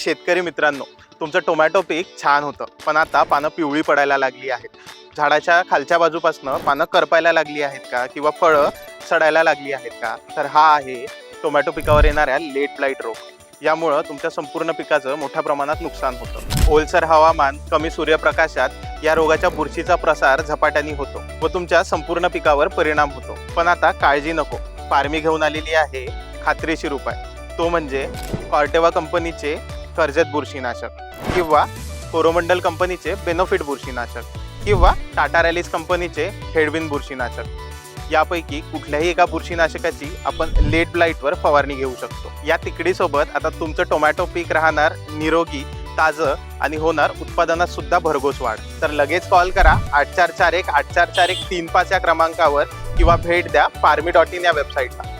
शेतकरी मित्रांनो, तुमचं टोमॅटो पीक छान होतं, पण आता पानं पिवळी पडायला लागली आहेत. झाडाच्या खालच्या बाजूपासनं पानं करपायला लागली आहेत का किंवा फळं सडायला लागली आहेत का? तर हा आहे टोमॅटो पिकावर येणाऱ्या लेट ब्लाइट रोग. यामुळं तुमच्या संपूर्ण पिकाचं मोठ्या प्रमाणात नुकसान होतं. ओलसर हवामान, कमी सूर्यप्रकाशात या रोगाच्या बुरशीचा प्रसार झपाट्याने होतो व तुमच्या संपूर्ण पिकावर परिणाम होतो. पण आता काळजी नको, फार्मी घेऊन आलेली आहे खात्रीशीर उपाय. तो म्हणजे कॉर्टेवा कंपनीचे कर्जत बुरशीनाशक किंवा कोरोमंडल कंपनीचे बेनिफिट बुरशीनाशक किंवा टाटा रॅलिस कंपनीचे हेडविन बुरशीनाशक. यापैकी कुठल्याही एका बुरशीनाशकाची आपण लेट ब्लाइटवर फवारणी घेऊ शकतो. या तिकडीसोबत आता तुमचं टोमॅटो पीक राहणार निरोगी, ताजं आणि होणार उत्पादनात सुद्धा भरघोस वाढ. तर लगेच कॉल करा 8441 844135 या क्रमांकावर किंवा भेट द्या farmy.in या वेबसाईटला.